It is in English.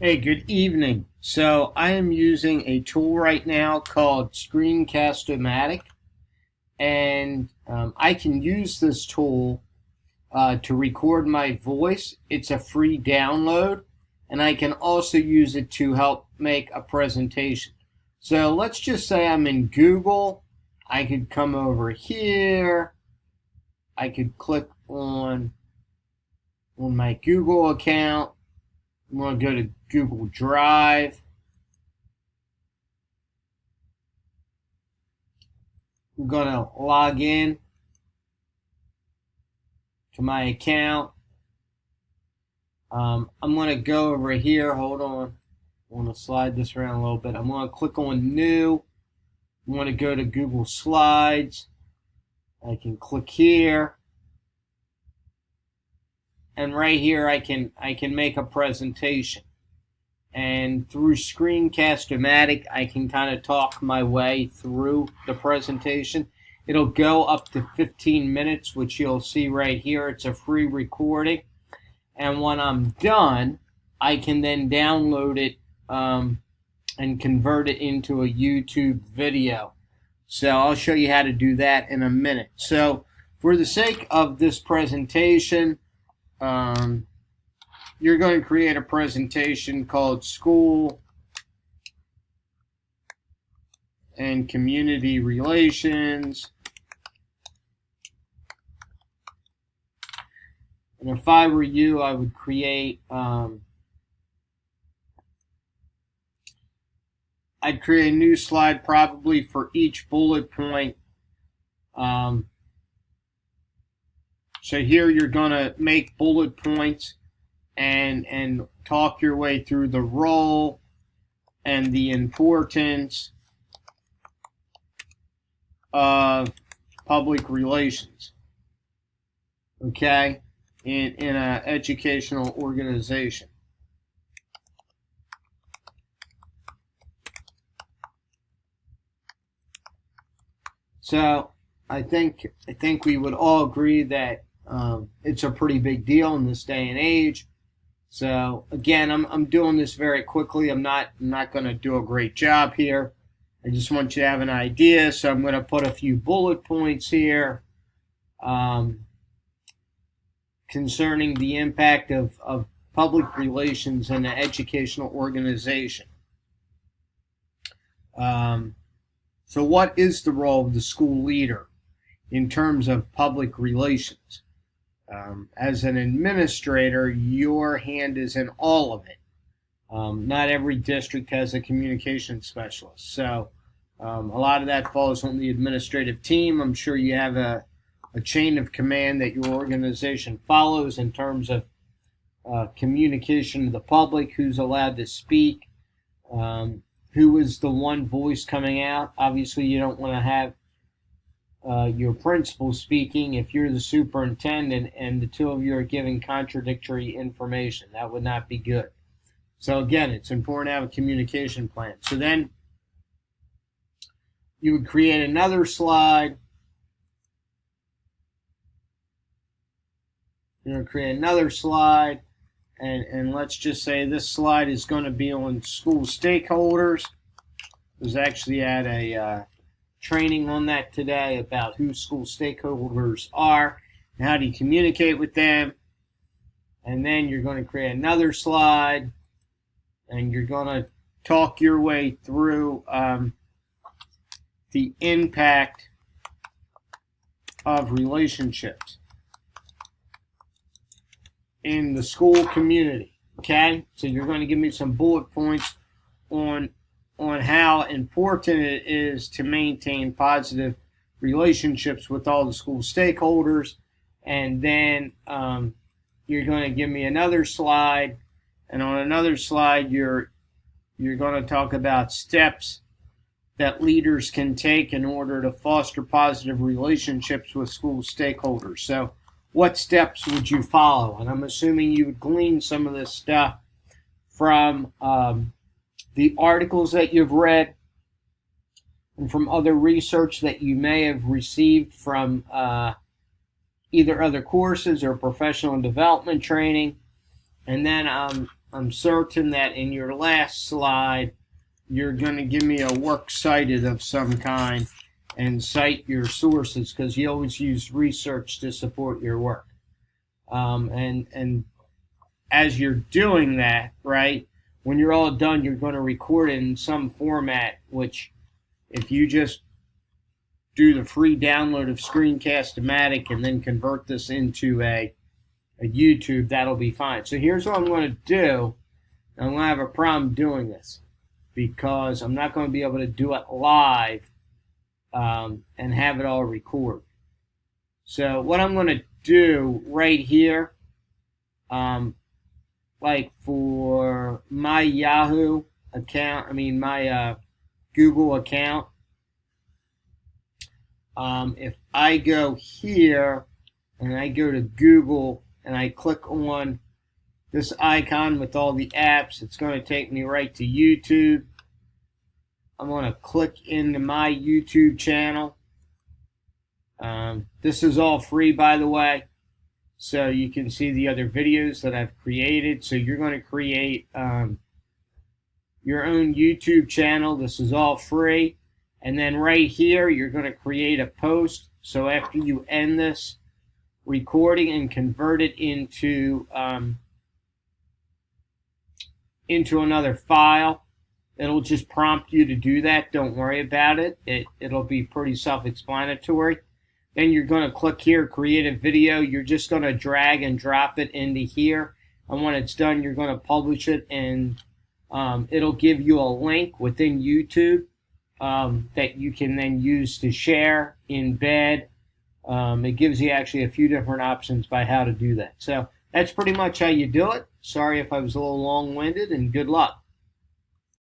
Hey, good evening. So I am using a tool right now called Screencast-O-Matic, and I can use this tool to record my voice. It's a free download, and I can also use it to help make a presentation. So let's just say I'm in Google. I could come over here. I could click on my Google account. I'm going to go to Google Drive. I'm going to log in to my account. I'm going to go over here. Hold on. I want to slide this around a little bit. I'm going to click on New. I'm going to go to Google Slides. I can click here. And right here I can make a presentation. And through Screencast-O-Matic, I can kind of talk my way through the presentation. It'll go up to 15 minutes, which you'll see right here. It's a free recording. And when I'm done, I can then download it and convert it into a YouTube video. So I'll show you how to do that in a minute. So for the sake of this presentation, you're going to create a presentation called School and Community Relations. And if I were you, I would create I'd create a new slide probably for each bullet point. So here you're going to make bullet points and talk your way through the role and the importance of public relations, okay, in an educational organization. So I think we would all agree that it's a pretty big deal in this day and age. So again, I'm doing this very quickly. I'm not going to do a great job here. I just want you to have an idea. So I'm going to put a few bullet points here concerning the impact of public relations in an educational organization. So what is the role of the school leader in terms of public relations? As an administrator, your hand is in all of it. Not every district has a communication specialist. So a lot of that falls on the administrative team. I'm sure you have a chain of command that your organization follows in terms of communication to the public, who's allowed to speak, who is the one voice coming out. Obviously, you don't want to have your principal speaking if you're the superintendent and the two of you are giving contradictory information. That would not be good. So again, it's important to have a communication plan. So then you would create another slide. You're going to create another slide, and let's just say this slide is going to be on school stakeholders. I was actually at a training on that today about who school stakeholders are and how do you communicate with them. And then you're going to create another slide, and you're going to talk your way through the impact of relationships in the school community. Okay, so you're going to give me some bullet points on how important it is to maintain positive relationships with all the school stakeholders, and then you're going to give me another slide, and on another slide you're going to talk about steps that leaders can take in order to foster positive relationships with school stakeholders. So what steps would you follow? And I'm assuming you would glean some of this stuff from the articles that you've read and from other research that you may have received from either other courses or professional development training. And then I'm certain that in your last slide, you're going to give me a works cited of some kind and cite your sources, because you always use research to support your work. And as you're doing that, right, when you're all done, you're going to record it in some format, which if you just do the free download of Screencast-O-Matic and then convert this into a YouTube, that'll be fine. So here's what I'm going to do. I'm going to have a problem doing this because I'm not going to be able to do it live and have it all record. So what I'm going to do right here, like for my Yahoo account, my Google account, if I go here and I go to Google and I click on this icon with all the apps, it's going to take me right to YouTube. I'm going to click into my YouTube channel. This is all free, by the way, so you can see the other videos that I've created. So you're going to create your own YouTube channel. This is all free. And then right here, you're going to create a post. So after you end this recording and convert it into another file, it'll just prompt you to do that. Don't worry about it. It'll be pretty self-explanatory. Then you're going to click here, create a video. You're just going to drag and drop it into here. And when it's done, you're going to publish it, and it'll give you a link within YouTube that you can then use to share, embed. It gives you actually a few different options by how to do that. So that's pretty much how you do it. Sorry if I was a little long-winded, and good luck.